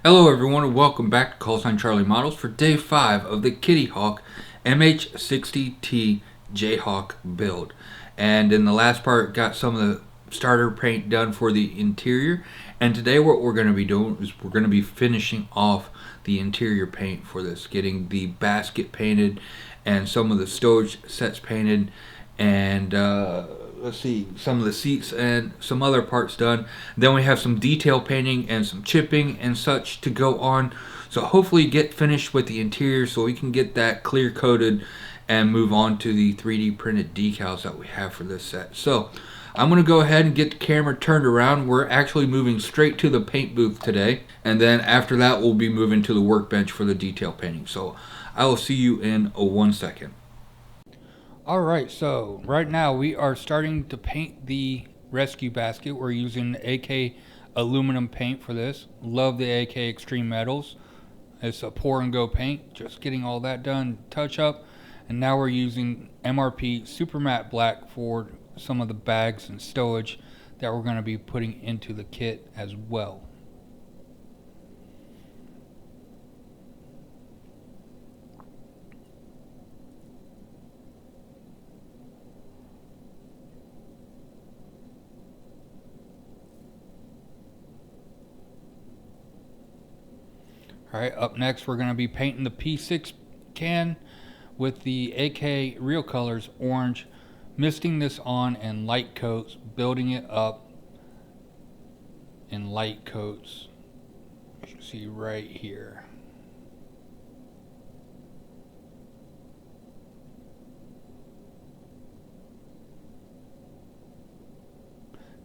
Hello everyone and welcome back to Callsign Charlie Models for day 5 of the Jayhawk MH-60T Jayhawk build. And in the last part got some of the starter paint done for the interior, and today what we're going to be doing is we're going to be finishing off the interior paint for this, getting the basket painted and some of the stowage sets painted, and let's see, some of the seats and some other parts done. Then we have some detail painting and some chipping and such to go on. So hopefully get finished with the interior so we can get that clear coated and move on to the 3D printed decals that we have for this set. So I'm going to go ahead and get the camera turned around. We're actually moving straight to the paint booth today, and then after that we'll be moving to the workbench for the detail painting. So I will see you in 1 second. Alright, so right now we are starting to paint the rescue basket. We're using AK aluminum paint for this. Love the AK Extreme Metals. It's a pour and go paint. Just getting all that done, touch up. And now we're using MRP Super Matte Black for some of the bags and stowage that we're going to be putting into the kit as well. Alright, up next we're going to be painting the P6 can with the AK Real Colors orange, misting this on in light coats, building it up in light coats. You can see right here.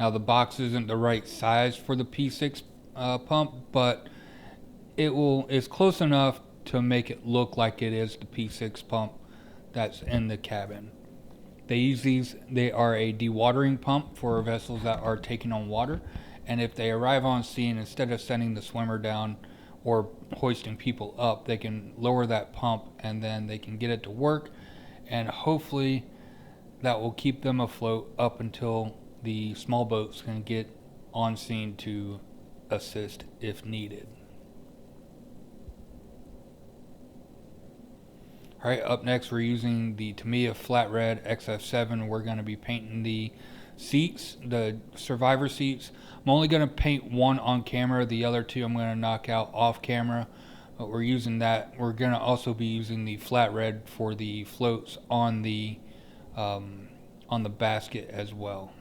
Now the box isn't the right size for the P6 pump, but it's close enough to make it look like it is the P6 pump that's in the cabin. They use these, they are a dewatering pump for vessels that are taking on water, and if they arrive on scene, instead of sending the swimmer down or hoisting people up, they can lower that pump and then they can get it to work, and hopefully that will keep them afloat up until the small boats can get on scene to assist if needed. Alright, up next we're using the Tamiya Flat Red XF7. We're going to be painting the seats, the survivor seats. I'm only going to paint one on camera. The other two I'm going to knock out off camera. But we're using that. We're going to also be using the flat red for the floats on the basket as well.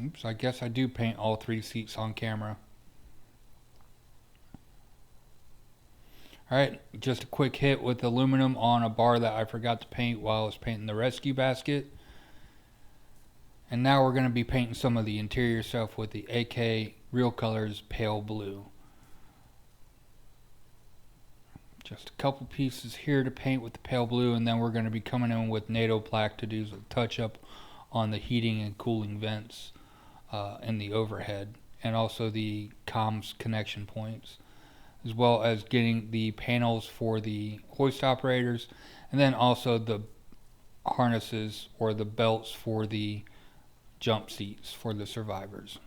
Oops, I guess I do paint all three seats on camera. Alright, just a quick hit with aluminum on a bar that I forgot to paint while I was painting the rescue basket. And now we're going to be painting some of the interior stuff with the AK Real Colors Pale Blue. Just a couple pieces here to paint with the pale blue, and then we're going to be coming in with NATO black to do some touch up on the heating and cooling vents in the overhead, and also the comms connection points, as well as getting the panels for the hoist operators, and then also the harnesses or the belts for the jump seats for the survivors.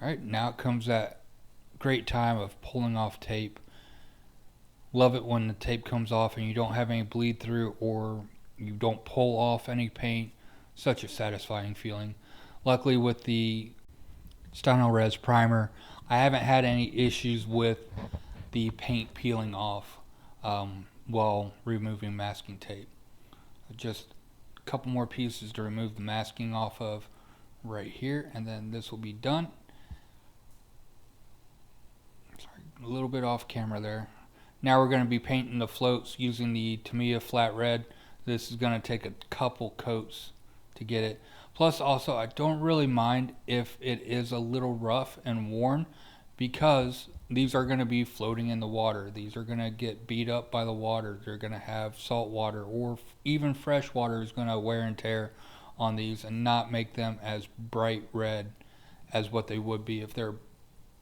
Alright, now comes that great time of pulling off tape. Love it when the tape comes off and you don't have any bleed through or you don't pull off any paint. Such a satisfying feeling. Luckily with the Stynylrez primer, I haven't had any issues with the paint peeling off while removing masking tape. Just a couple more pieces to remove the masking off of right here, and then this will be done. Sorry, a little bit off camera there. Now we're going to be painting the floats using the Tamiya Flat Red. This is going to take a couple coats to get it. Plus also I don't really mind if it is a little rough and worn, because these are going to be floating in the water. These are going to get beat up by the water. They're going to have salt water, or even fresh water is going to wear and tear on these and not make them as bright red as what they would be if they're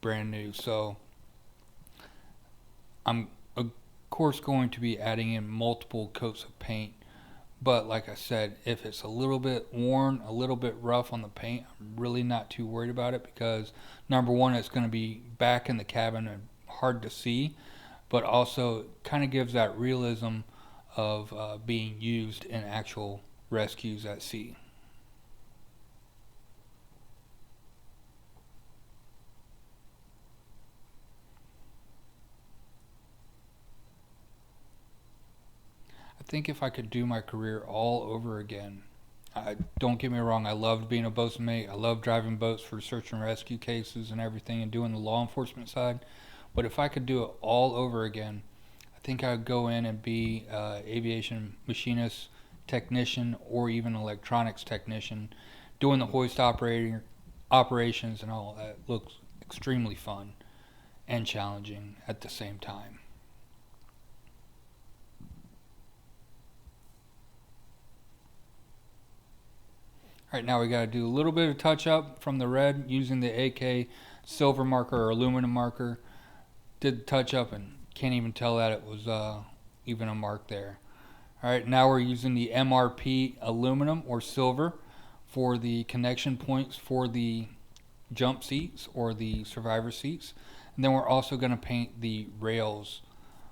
brand new. So I'm of course going to be adding in multiple coats of paint. But like I said, if it's a little bit worn, a little bit rough on the paint, I'm really not too worried about it because number one, it's going to be back in the cabin and hard to see, but also kind of gives that realism of being used in actual rescues at sea. I think if I could do my career all over again, don't get me wrong, I loved being a boatswain mate. I love driving boats for search and rescue cases and everything and doing the law enforcement side. But if I could do it all over again, I think I would go in and be aviation machinist, technician, or even electronics technician, doing the hoist operations and all that. Looks extremely fun and challenging at the same time. All right, now we got to do a little bit of touch up from the red using the AK silver marker or aluminum marker. Did the touch up and can't even tell that it was even a mark there. All right, now we're using the MRP aluminum or silver for the connection points for the jump seats or the survivor seats. And then we're also going to paint the rails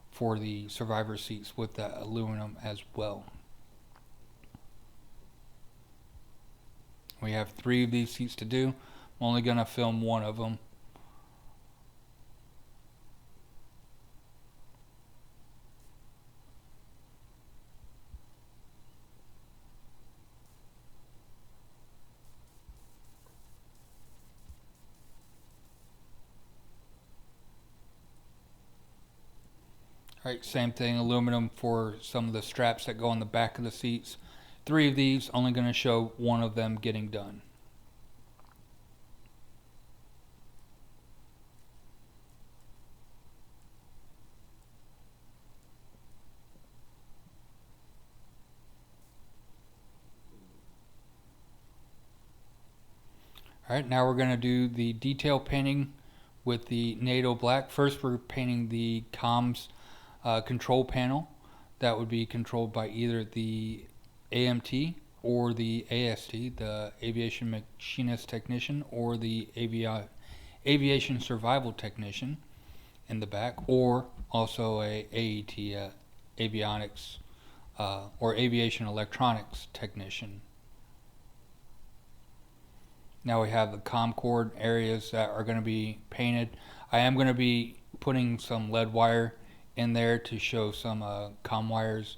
for the survivor seats with that aluminum as well. We have 3 of these seats to do. I'm only going to film one of them. Alright, same thing, aluminum for some of the straps that go on the back of the seats. 3 of these, only going to show one of them getting done. Alright, now we're going to do the detail painting with the NATO black. First we're painting the comms control panel. That would be controlled by either the AMT or the AST, the Aviation Machinist Technician, or the Aviation Survival Technician in the back, or also a AET, Avionics, or Aviation Electronics Technician. Now we have the ComCord areas that are going to be painted. I am going to be putting some lead wire in there to show some com wires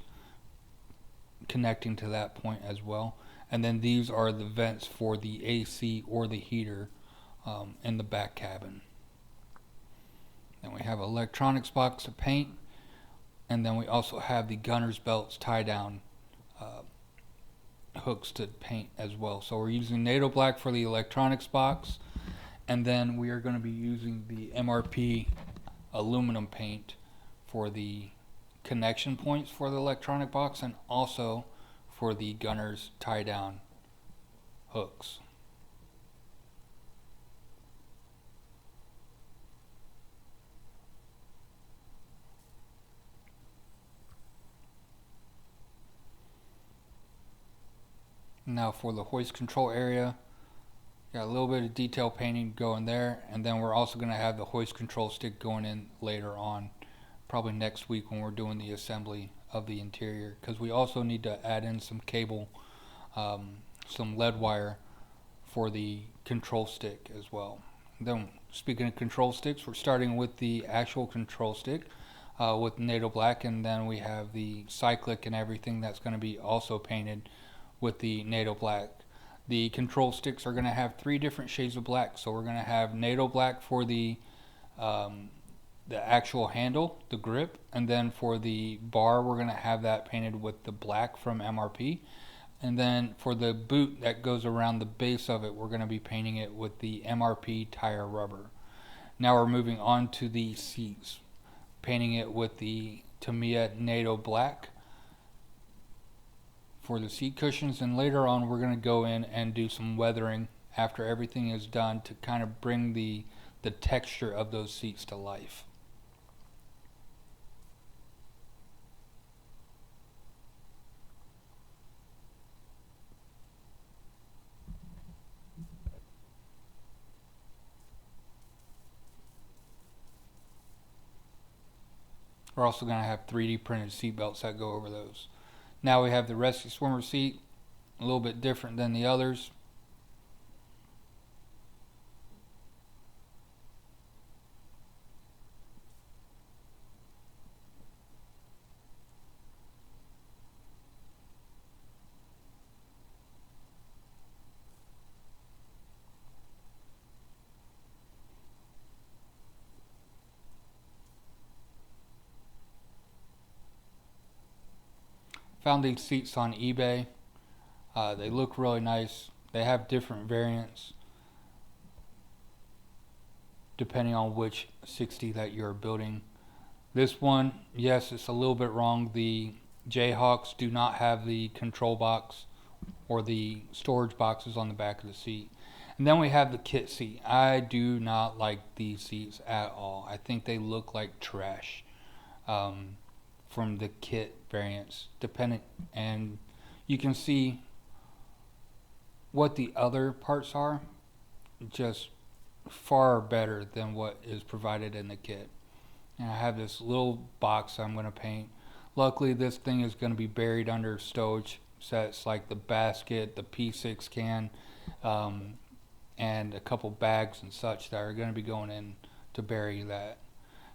connecting to that point as well. And then these are the vents for the AC or the heater in the back cabin. Then we have electronics box to paint, and then we also have the gunner's belts tie down hooks to paint as well. So we're using NATO black for the electronics box, and then we are going to be using the MRP aluminum paint for the connection points for the electronic box and also for the gunner's tie down hooks. Now for the hoist control area, got a little bit of detail painting going there, and then we're also going to have the hoist control stick going in later on, probably next week when we're doing the assembly of the interior, because we also need to add in some cable, some lead wire for the control stick as well. And then speaking of control sticks, we're starting with the actual control stick with NATO black, and then we have the cyclic and everything that's going to be also painted with the NATO black. The control sticks are going to have 3 different shades of black. So we're going to have NATO black for the actual handle, the grip, and then for the bar we're going to have that painted with the black from MRP. And then for the boot that goes around the base of it, we're going to be painting it with the MRP tire rubber. Now we're moving on to the seats, painting it with the Tamiya NATO black for the seat cushions, and later on we're going to go in and do some weathering after everything is done to kind of bring the the texture of those seats to life. We're also going to have 3D printed seat belts that go over those. Now we have the rescue swimmer seat, a little bit different than the others. Found these seats on eBay. They look really nice. They have different variants depending on which 60 that you're building. This one, yes, it's a little bit wrong. The Jayhawks do not have the control box or the storage boxes on the back of the seat. And then we have the kit seat. I do not like these seats at all. I think they look like trash. From the kit variants, dependent, and you can see what the other parts are, just far better than what is provided in the kit. And I have this little box I'm going to paint. Luckily this thing is going to be buried under stowage sets like the basket, the P6 can, and a couple bags and such that are going to be going in to bury that.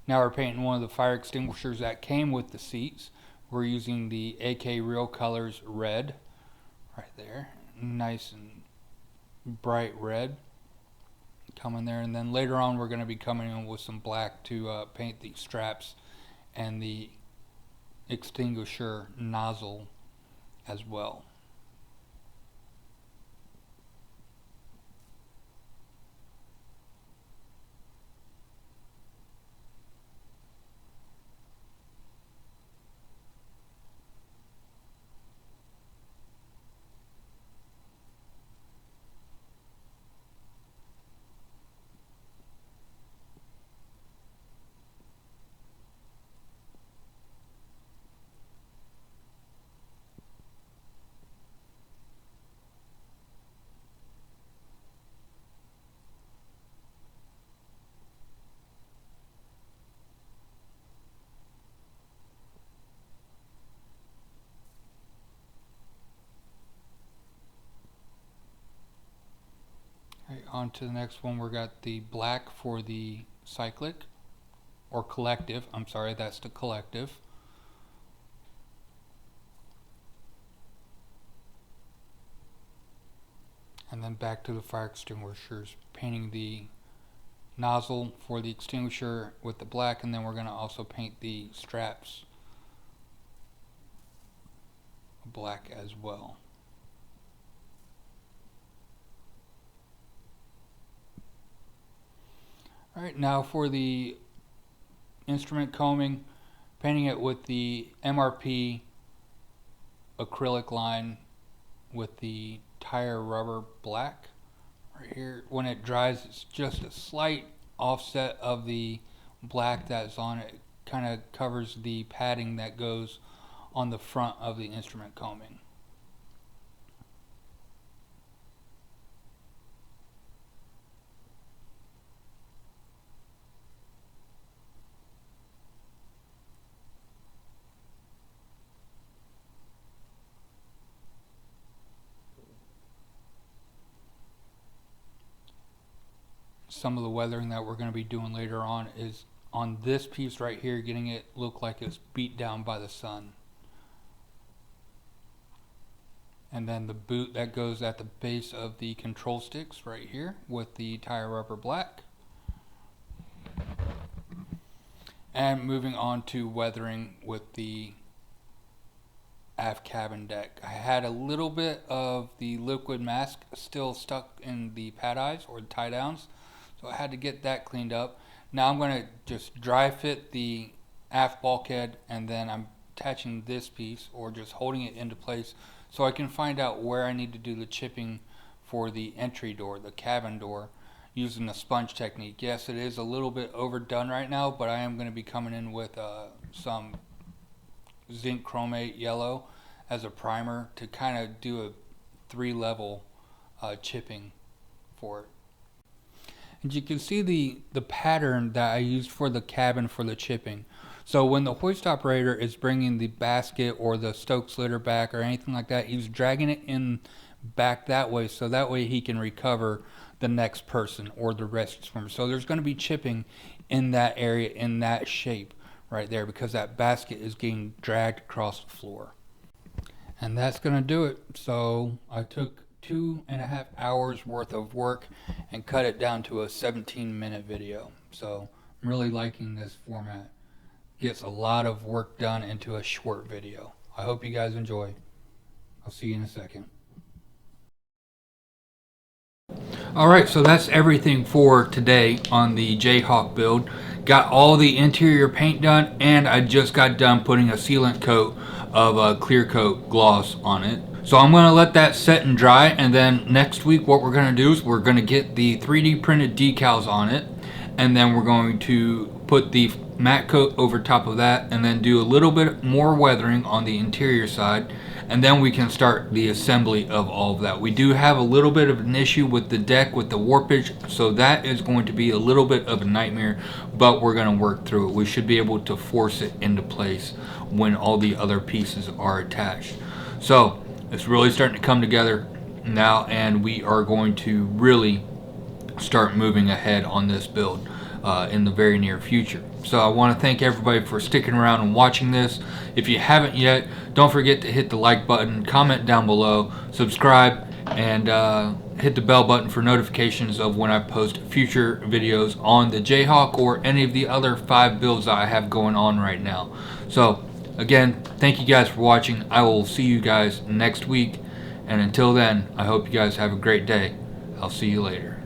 Now we're painting one of the fire extinguishers that came with the seats. We're using the AK Real Colors red, right there, nice and bright red, coming there. And then later on we're going to be coming in with some black to paint the straps and the extinguisher nozzle as well. Right, on to the next one. We got the black for the cyclic or collective. I'm sorry, that's the collective. And then back to the fire extinguishers, painting the nozzle for the extinguisher with the black, and then we're going to also paint the straps black as well. Alright, now for the instrument combing, painting it with the MRP acrylic line with the tire rubber black. Right here, when it dries, it's just a slight offset of the black that's on it. It kind of covers the padding that goes on the front of the instrument combing. Some of the weathering that we're going to be doing later on is on this piece right here, getting it look like it's beat down by the sun. And then the boot that goes at the base of the control sticks right here with the tire rubber black. And moving on to weathering with the aft cabin deck. I had a little bit of the liquid mask still stuck in the pad eyes or the tie downs, so I had to get that cleaned up. Now I'm going to just dry fit the aft bulkhead, and then I'm attaching this piece or just holding it into place so I can find out where I need to do the chipping for the entry door, the cabin door, using the sponge technique. Yes, it is a little bit overdone right now, but I am going to be coming in with some zinc chromate yellow as a primer to kind of do a 3-level chipping for it. And you can see the pattern that I used for the cabin for the chipping. So when the hoist operator is bringing the basket or the Stokes litter back or anything like that, he's dragging it in back that way, so that way he can recover the next person or the rescue swimmer. So there's going to be chipping in that area, in that shape right there, because that basket is getting dragged across the floor. And that's going to do it. So I took 2.5 hours worth of work and cut it down to a 17-minute video. So I'm really liking this format. Gets a lot of work done into a short video. I hope you guys enjoy. I'll see you in a second. Alright, so that's everything for today on the Jayhawk build. Got all the interior paint done, and I just got done putting a sealant coat of clear coat gloss on it. So I'm going to let that set and dry, and then next week what we're going to do is we're going to get the 3D printed decals on it, and then we're going to put the matte coat over top of that, and then do a little bit more weathering on the interior side, and then we can start the assembly of all of that. We do have a little bit of an issue with the deck with the warpage, so that is going to be a little bit of a nightmare, but we're going to work through it. We should be able to force it into place when all the other pieces are attached. So it's really starting to come together now, and we are going to really start moving ahead on this build in the very near future. So I want to thank everybody for sticking around and watching this. If you haven't yet, don't forget to hit the like button, comment down below, subscribe, and hit the bell button for notifications of when I post future videos on the Jayhawk or any of the other 5 builds that I have going on right now. So again, thank you guys for watching. I will see you guys next week, and until then, I hope you guys have a great day. I'll see you later.